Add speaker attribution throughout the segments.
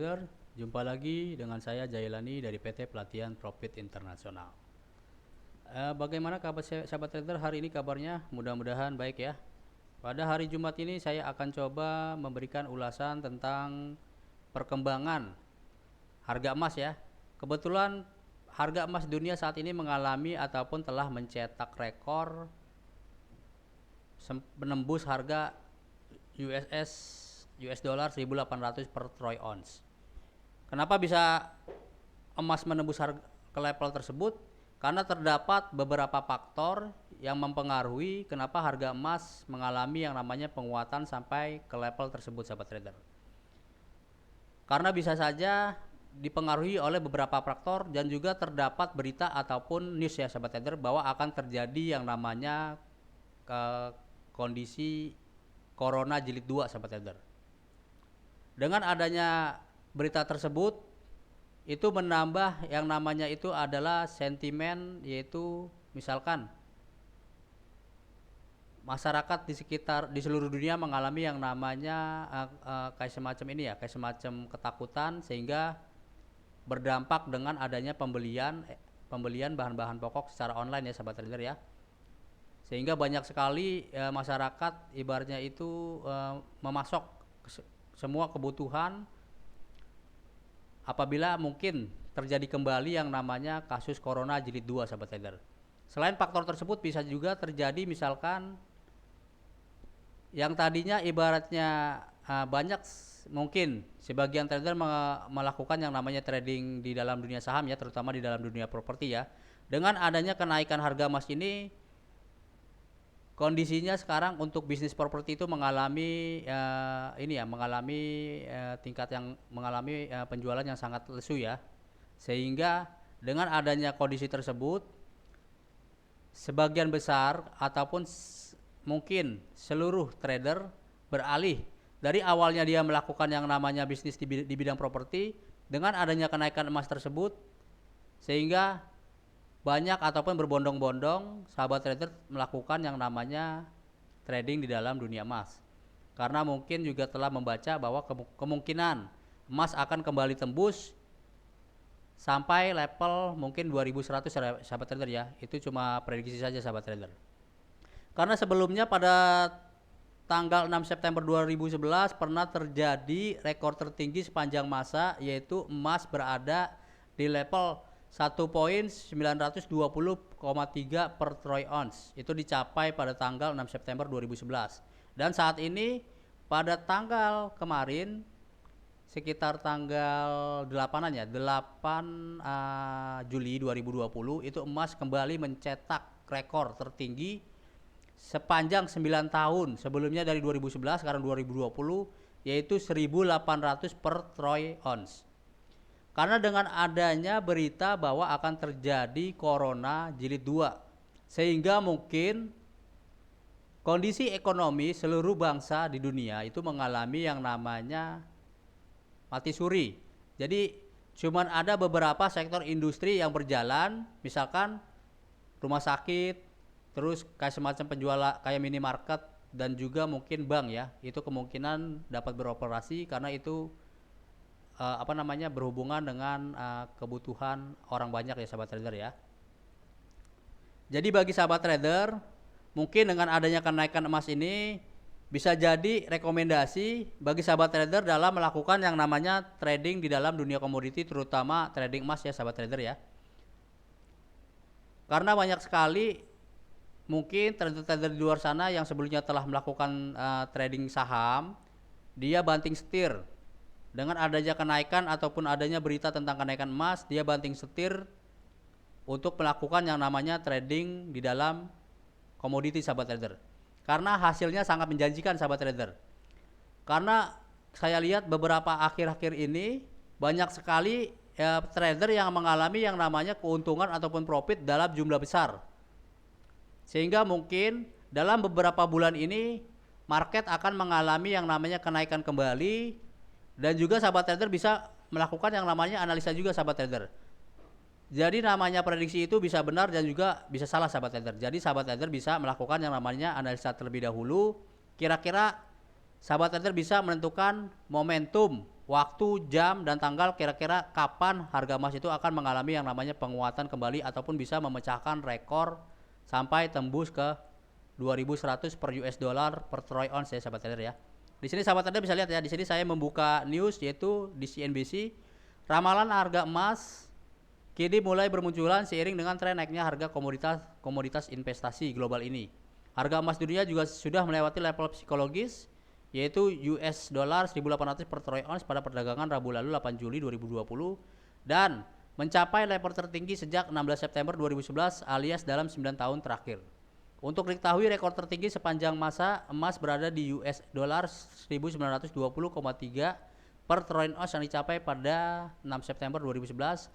Speaker 1: trader, jumpa lagi dengan saya Jailani dari PT Pelatihan Profit Internasional. Bagaimana kabar sahabat trader hari ini kabarnya? Mudah-mudahan baik ya. Pada hari Jumat ini saya akan coba memberikan ulasan tentang perkembangan harga emas ya. Kebetulan harga emas dunia saat ini mengalami ataupun telah mencetak rekor menembus harga US dollar 1.800 per troy ounce. Kenapa bisa emas menembus harga ke level tersebut? Karena terdapat beberapa faktor yang mempengaruhi kenapa harga emas mengalami yang namanya penguatan sampai ke level tersebut, sahabat trader. Karena bisa saja dipengaruhi oleh beberapa faktor dan juga terdapat berita ataupun news ya, sahabat trader, bahwa akan terjadi yang namanya kondisi Corona jilid 2, sahabat trader. Dengan adanya berita tersebut, itu menambah yang namanya itu adalah sentimen, yaitu misalkan masyarakat di seluruh dunia mengalami yang namanya kayak semacam ini ya, kayak semacam ketakutan, sehingga berdampak dengan adanya pembelian bahan-bahan pokok secara online ya, sahabat trader ya. Sehingga banyak sekali masyarakat ibaratnya itu memasok semua kebutuhan apabila mungkin terjadi kembali yang namanya kasus Corona jilid 2, sahabat trader. Selain faktor tersebut bisa juga terjadi misalkan yang tadinya ibaratnya banyak mungkin sebagian trader melakukan yang namanya trading di dalam dunia saham ya, terutama di dalam dunia properti ya. Dengan adanya kenaikan harga emas ini, kondisinya sekarang untuk bisnis properti itu mengalami tingkat yang mengalami penjualan yang sangat lesu ya. Sehingga dengan adanya kondisi tersebut, sebagian besar ataupun mungkin seluruh trader beralih dari awalnya dia melakukan yang namanya bisnis di bidang properti. Dengan adanya kenaikan emas tersebut, sehingga banyak ataupun berbondong-bondong sahabat trader melakukan yang namanya trading di dalam dunia emas, karena mungkin juga telah membaca bahwa kemungkinan emas akan kembali tembus sampai level mungkin 2100, sahabat trader ya. Itu cuma prediksi saja, sahabat trader, karena sebelumnya pada tanggal 6 September 2011 pernah terjadi rekor tertinggi sepanjang masa, yaitu emas berada di level 1.920,3 per troy ounce. Itu dicapai pada tanggal 6 September 2011. Dan saat ini pada tanggal kemarin sekitar tanggal 8-an ya, 8 Juli 2020, itu emas kembali mencetak rekor tertinggi sepanjang 9 tahun. Sebelumnya dari 2011 sekarang 2020, yaitu 1.800 per troy ounce. Karena dengan adanya berita bahwa akan terjadi Corona jilid 2, sehingga mungkin kondisi ekonomi seluruh bangsa di dunia itu mengalami yang namanya mati suri. Jadi cuman ada beberapa sektor industri yang berjalan, misalkan rumah sakit, terus kayak semacam penjualan kayak minimarket, dan juga mungkin bank ya, itu kemungkinan dapat beroperasi karena itu berhubungan dengan kebutuhan orang banyak ya, sahabat trader ya. Jadi bagi sahabat trader, mungkin dengan adanya kenaikan emas ini bisa jadi rekomendasi bagi sahabat trader dalam melakukan yang namanya trading di dalam dunia komoditi, terutama trading emas ya, sahabat trader ya. Karena banyak sekali mungkin trader-trader di luar sana yang sebelumnya telah melakukan trading saham, dia banting setir. Dengan adanya kenaikan ataupun adanya berita tentang kenaikan emas, dia banting setir untuk melakukan yang namanya trading di dalam komoditi, sahabat trader. Karena hasilnya sangat menjanjikan, sahabat trader. Karena saya lihat beberapa akhir-akhir ini banyak sekali trader yang mengalami yang namanya keuntungan ataupun profit dalam jumlah besar. Sehingga mungkin dalam beberapa bulan ini market akan mengalami yang namanya kenaikan kembali. Dan juga sahabat trader bisa melakukan yang namanya analisa juga, sahabat trader. Jadi namanya prediksi itu bisa benar dan juga bisa salah, sahabat trader. Jadi sahabat trader bisa melakukan yang namanya analisa terlebih dahulu. Kira-kira sahabat trader bisa menentukan momentum waktu, jam, dan tanggal kira-kira kapan harga emas itu akan mengalami yang namanya penguatan kembali ataupun bisa memecahkan rekor sampai tembus ke 2100 per US dollar per troy ounce ya sahabat trader ya. Di sini sahabat trader bisa lihat ya, di sini saya membuka news yaitu di CNBC, ramalan harga emas kini mulai bermunculan seiring dengan tren naiknya harga komoditas investasi global ini. Harga emas dunia juga sudah melewati level psikologis yaitu US dollar 1.800 per troy ounce pada perdagangan Rabu lalu 8 Juli 2020 dan mencapai level tertinggi sejak 16 September 2011 alias dalam 9 tahun terakhir. Untuk diketahui rekor tertinggi sepanjang masa emas berada di US dollar 1920,3 per troy ounce yang dicapai pada 6 September 2011.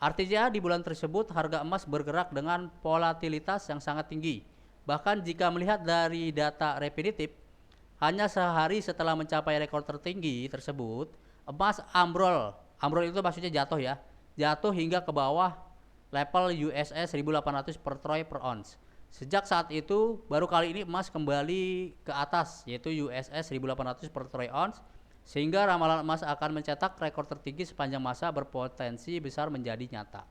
Speaker 1: Artinya di bulan tersebut harga emas bergerak dengan volatilitas yang sangat tinggi. Bahkan jika melihat dari data Refinitiv, hanya sehari setelah mencapai rekor tertinggi tersebut, emas ambrol itu maksudnya jatuh ya, jatuh hingga ke bawah level USS 1.800 per troy per ounce. Sejak saat itu, baru kali ini emas kembali ke atas, yaitu USS 1.800 per troy ounce, sehingga ramalan emas akan mencetak rekor tertinggi sepanjang masa berpotensi besar menjadi nyata.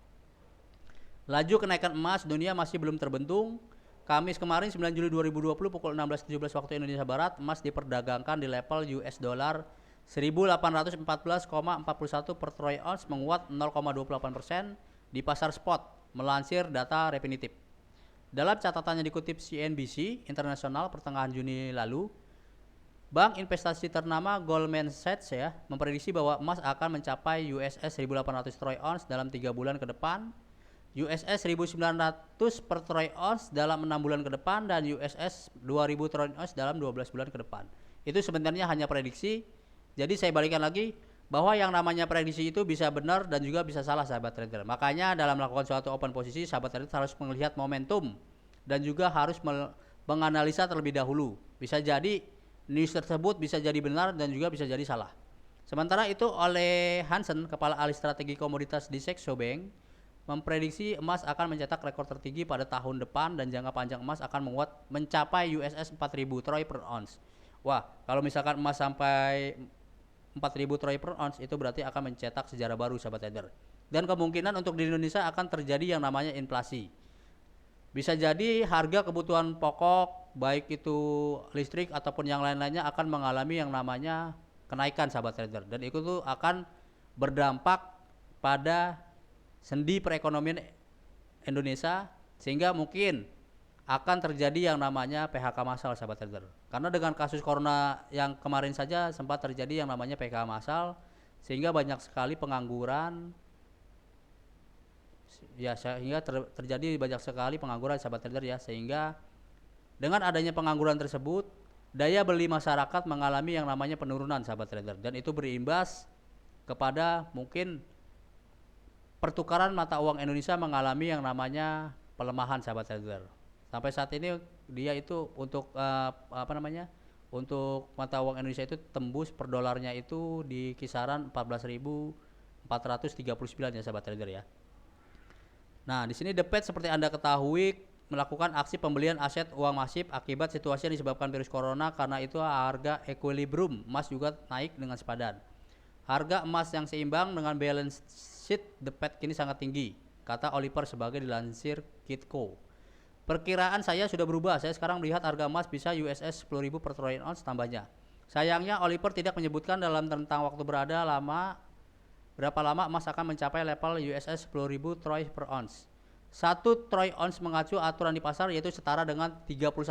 Speaker 1: Laju kenaikan emas dunia masih belum terbentuk. Kamis kemarin 9 Juli 2020 pukul 16.17 waktu Indonesia Barat, emas diperdagangkan di level US dollar 1.814,41 per troy ounce, menguat 0,28% di pasar spot, melansir data Refinitiv. Dalam catatannya dikutip CNBC Internasional pertengahan Juni lalu, bank investasi ternama Goldman Sachs ya memprediksi bahwa emas akan mencapai USS 1.800 troy ounce dalam 3 bulan ke depan, USS 1.900 per troy ounce dalam 6 bulan ke depan, dan USS 2.000 troy ounce dalam 12 bulan ke depan. Itu sebenarnya hanya prediksi. Jadi saya balikan lagi bahwa yang namanya prediksi itu bisa benar dan juga bisa salah sahabat trader. Makanya dalam melakukan suatu open posisi, sahabat trader harus melihat momentum dan juga harus menganalisa terlebih dahulu. Bisa jadi news tersebut bisa jadi benar dan juga bisa jadi salah. Sementara itu oleh Hansen, kepala ahli strategi komoditas di Saxo Bank, memprediksi emas akan mencetak rekor tertinggi pada tahun depan dan jangka panjang emas akan menguat mencapai USS 4.000 troy per ounce. Wah, kalau misalkan emas sampai 4.000 troy per ounce itu berarti akan mencetak sejarah baru sahabat trader. Dan kemungkinan untuk di Indonesia akan terjadi yang namanya inflasi. Bisa jadi harga kebutuhan pokok baik itu listrik ataupun yang lain-lainnya akan mengalami yang namanya kenaikan sahabat trader, dan itu tuh akan berdampak pada sendi perekonomian Indonesia, sehingga mungkin akan terjadi yang namanya PHK massal sahabat trader. Karena dengan kasus corona yang kemarin saja sempat terjadi yang namanya PHK massal, sehingga banyak sekali pengangguran ya, sehingga terjadi banyak sekali pengangguran sahabat trader ya, sehingga dengan adanya pengangguran tersebut daya beli masyarakat mengalami yang namanya penurunan sahabat trader, dan itu berimbas kepada mungkin pertukaran mata uang Indonesia mengalami yang namanya pelemahan sahabat trader. Sampai saat ini dia itu untuk untuk mata uang Indonesia itu tembus per dolarnya itu di kisaran 14.439 ya sahabat trader ya. Nah, di sini The Fed seperti Anda ketahui melakukan aksi pembelian aset uang masif akibat situasi yang disebabkan virus corona. Karena itu harga equilibrium emas juga naik dengan sepadan. Harga emas yang seimbang dengan balance sheet The Fed kini sangat tinggi, kata Oliver sebagai dilansir Kitco. Perkiraan saya sudah berubah. Saya sekarang melihat harga emas bisa USS 10.000 per troy ounce tambahnya. Sayangnya Oliver tidak menyebutkan dalam rentang waktu berapa lama emas akan mencapai level USS 10.000 troy per ounce. 1 troy ounce mengacu aturan di pasar yaitu setara dengan 31,1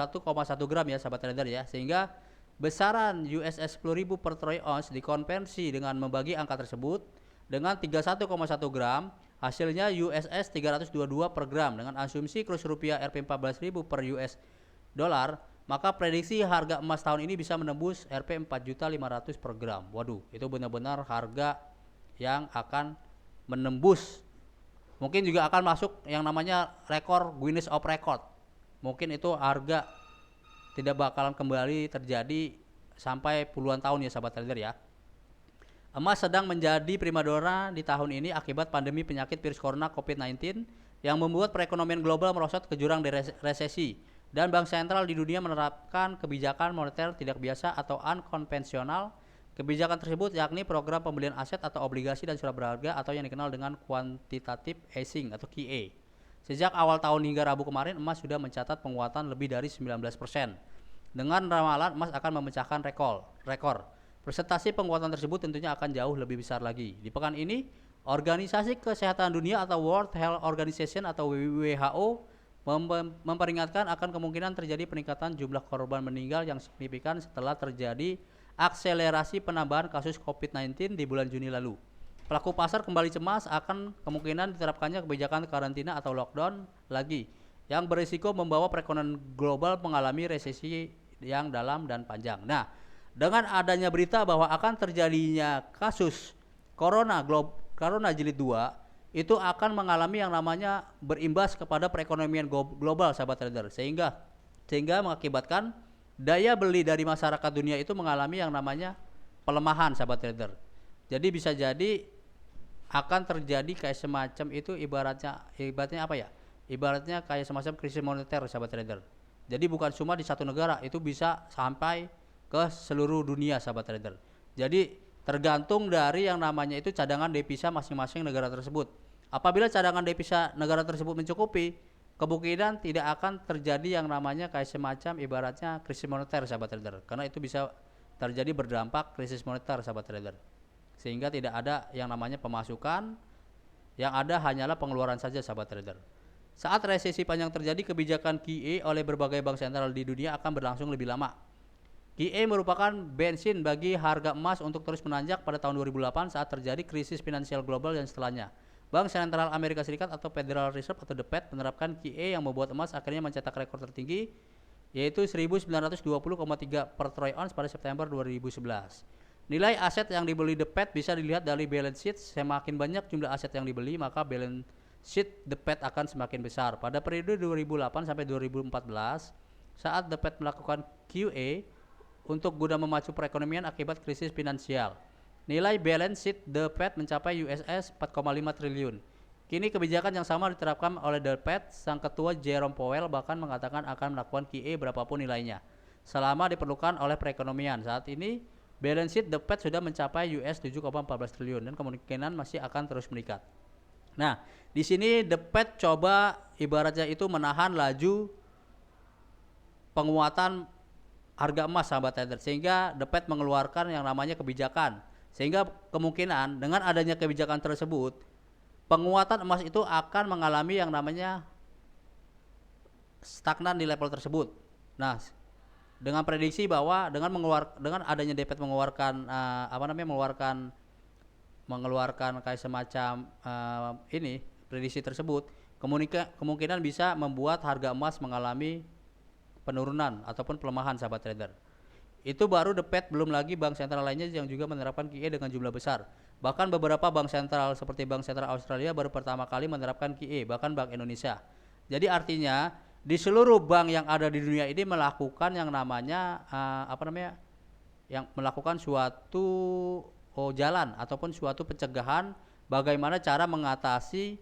Speaker 1: gram ya sahabat trader ya. Sehingga besaran USS 10.000 per troy ounce dikonversi dengan membagi angka tersebut dengan 31,1 gram, hasilnya USS 322 per gram. Dengan asumsi kurs rupiah Rp 14.000 per US dollar, maka prediksi harga emas tahun ini bisa menembus Rp 4.500.000 per gram. Waduh, itu benar-benar harga yang akan menembus. Mungkin juga akan masuk yang namanya rekor Guinness of Record. Mungkin itu harga tidak bakalan kembali terjadi sampai puluhan tahun ya sahabat trader ya. Emas sedang menjadi primadona di tahun ini akibat pandemi penyakit virus corona COVID-19 yang membuat perekonomian global merosot ke jurang resesi, dan bank sentral di dunia menerapkan kebijakan moneter tidak biasa atau unkonvensional Kebijakan tersebut yakni program pembelian aset atau obligasi dan surat berharga atau yang dikenal dengan quantitative easing atau QE. Sejak awal tahun hingga Rabu kemarin, emas sudah mencatat penguatan lebih dari 19%. Dengan ramalan emas akan memecahkan rekor. Presentasi penguatan tersebut tentunya akan jauh lebih besar lagi. Di pekan ini, Organisasi Kesehatan Dunia atau World Health Organization atau WHO memperingatkan akan kemungkinan terjadi peningkatan jumlah korban meninggal yang signifikan setelah terjadi akselerasi penambahan kasus COVID-19 di bulan Juni lalu. Pelaku pasar kembali cemas akan kemungkinan diterapkannya kebijakan karantina atau lockdown lagi yang berisiko membawa perekonomian global mengalami resesi yang dalam dan panjang. Nah, dengan adanya berita bahwa akan terjadinya kasus corona jilid 2 itu akan mengalami yang namanya berimbas kepada perekonomian global, sahabat trader, sehingga mengakibatkan daya beli dari masyarakat dunia itu mengalami yang namanya pelemahan, sahabat trader. Jadi bisa jadi akan terjadi kayak semacam itu ibaratnya apa ya? Ibaratnya kayak semacam krisis moneter, sahabat trader. Jadi bukan cuma di satu negara, itu bisa sampai ke seluruh dunia, sahabat trader. Jadi tergantung dari yang namanya itu cadangan devisa masing-masing negara tersebut. Apabila cadangan devisa negara tersebut mencukupi, kemungkinan tidak akan terjadi yang namanya kayak semacam ibaratnya krisis moneter, sahabat trader, karena itu bisa terjadi berdampak krisis moneter, sahabat trader, sehingga tidak ada yang namanya pemasukan, yang ada hanyalah pengeluaran saja, sahabat trader. Saat resesi panjang terjadi, kebijakan QE oleh berbagai bank sentral di dunia akan berlangsung lebih lama. QE merupakan bensin bagi harga emas untuk terus menanjak pada tahun 2008 saat terjadi krisis finansial global dan setelahnya. Bank Sentral Amerika Serikat atau Federal Reserve atau The Fed menerapkan QE yang membuat emas akhirnya mencetak rekor tertinggi, yaitu 1920,3 per troy ounce pada September 2011. Nilai aset yang dibeli The Fed bisa dilihat dari balance sheet. Semakin banyak jumlah aset yang dibeli, maka balance sheet The Fed akan semakin besar. Pada periode 2008 sampai 2014, saat The Fed melakukan QE untuk guna memacu perekonomian akibat krisis finansial, nilai balance sheet The Fed mencapai USS 4,5 triliun. Kini kebijakan yang sama diterapkan oleh The Fed. Sang ketua Jerome Powell bahkan mengatakan akan melakukan QE berapapun nilainya, selama diperlukan oleh perekonomian. Saat ini balance sheet The Fed sudah mencapai US 7,14 triliun dan kemungkinan masih akan terus meningkat. Nah, di sini The Fed coba ibaratnya itu menahan laju penguatan harga emas, sahabat trader, sehingga The Fed mengeluarkan yang namanya kebijakan. Sehingga kemungkinan dengan adanya kebijakan tersebut, penguatan emas itu akan mengalami yang namanya stagnan di level tersebut. Nah, dengan prediksi bahwa dengan adanya The Fed mengeluarkan mengeluarkan kayak semacam prediksi tersebut, kemungkinan bisa membuat harga emas mengalami penurunan ataupun pelemahan, sahabat trader. Itu baru The Fed, belum lagi bank sentral lainnya yang juga menerapkan QE dengan jumlah besar. Bahkan beberapa bank sentral seperti Bank Sentral Australia baru pertama kali menerapkan QE, bahkan Bank Indonesia. Jadi artinya di seluruh bank yang ada di dunia ini melakukan yang namanya yang melakukan suatu jalan ataupun suatu pencegahan bagaimana cara mengatasi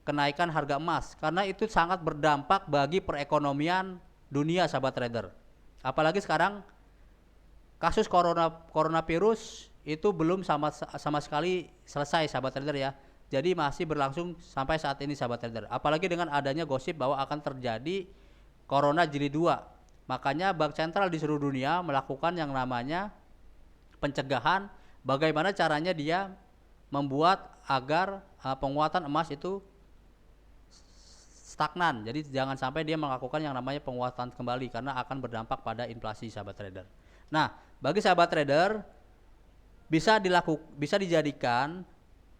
Speaker 1: kenaikan harga emas, karena itu sangat berdampak bagi perekonomian dunia, sahabat trader. Apalagi sekarang kasus coronavirus itu belum sama sekali selesai, sahabat trader ya. Jadi masih berlangsung sampai saat ini, sahabat trader. Apalagi dengan adanya gosip bahwa akan terjadi corona jilid 2. Makanya bank sentral di seluruh dunia melakukan yang namanya pencegahan, bagaimana caranya dia membuat agar penguatan emas itu stagnan. Jadi jangan sampai dia melakukan yang namanya penguatan kembali, karena akan berdampak pada inflasi, sahabat trader. Nah, bagi sahabat trader, bisa dijadikan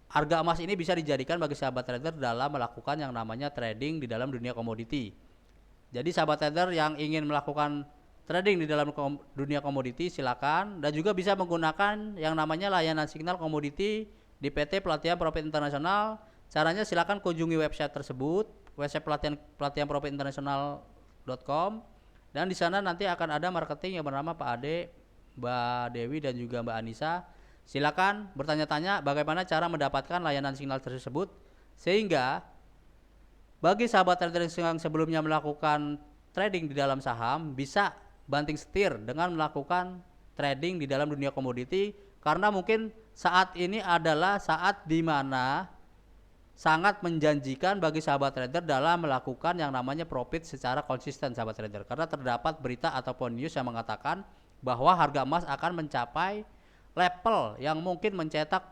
Speaker 1: harga emas ini bisa dijadikan bagi sahabat trader dalam melakukan yang namanya trading di dalam dunia komoditi. Jadi sahabat trader yang ingin melakukan trading di dalam dunia komoditi silakan, dan juga bisa menggunakan yang namanya layanan signal komoditi di PT Pelatihan Profit Internasional. Caranya silakan kunjungi website tersebut, website pelatihanprofitinternational.com, dan di sana nanti akan ada marketing yang bernama Pak Ade, Mbak Dewi, dan juga Mbak Anissa. Silakan bertanya-tanya bagaimana cara mendapatkan layanan signal tersebut, sehingga bagi sahabat trader yang sebelumnya melakukan trading di dalam saham bisa banting setir dengan melakukan trading di dalam dunia komoditi, karena mungkin saat ini adalah saat di mana sangat menjanjikan bagi sahabat trader dalam melakukan yang namanya profit secara konsisten, sahabat trader, karena terdapat berita ataupun news yang mengatakan bahwa harga emas akan mencapai level yang mungkin mencetak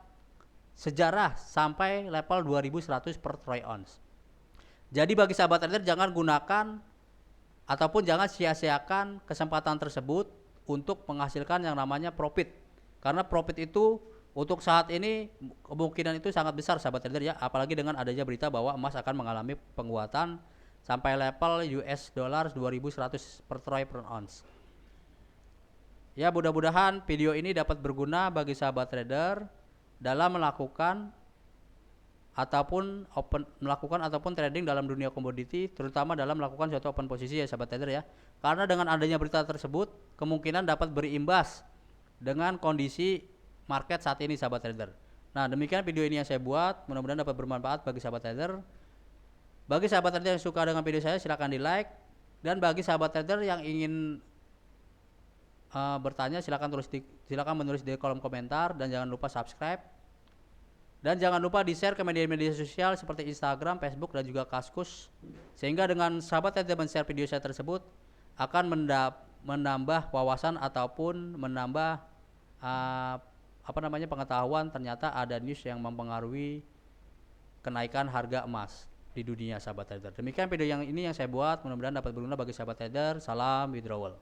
Speaker 1: sejarah sampai level 2100 per troy ounce. Jadi bagi sahabat trader, jangan gunakan ataupun jangan sia-siakan kesempatan tersebut untuk menghasilkan yang namanya profit, karena profit itu untuk saat ini kemungkinan itu sangat besar, sahabat trader ya, apalagi dengan adanya berita bahwa emas akan mengalami penguatan sampai level US dollar 2100 per troy per ounce. Ya, mudah-mudahan video ini dapat berguna bagi sahabat trader dalam melakukan ataupun trading dalam dunia komoditi, terutama dalam melakukan suatu open posisi ya, sahabat trader ya. Karena dengan adanya berita tersebut kemungkinan dapat berimbas dengan kondisi market saat ini, sahabat trader. Nah, demikian video ini yang saya buat, mudah-mudahan dapat bermanfaat bagi sahabat trader. Bagi sahabat trader yang suka dengan video saya, silakan di like, dan bagi sahabat trader yang ingin bertanya, silakan menulis di kolom komentar, dan jangan lupa subscribe, dan jangan lupa di share ke media-media sosial seperti Instagram, Facebook, dan juga Kaskus, sehingga dengan sahabat trader men-share video saya tersebut akan menambah wawasan ataupun menambah pengetahuan ternyata ada news yang mempengaruhi kenaikan harga emas di dunia, sahabat trader. Demikian video yang saya buat, mudah-mudahan dapat berguna bagi sahabat trader. Salam withdrawal.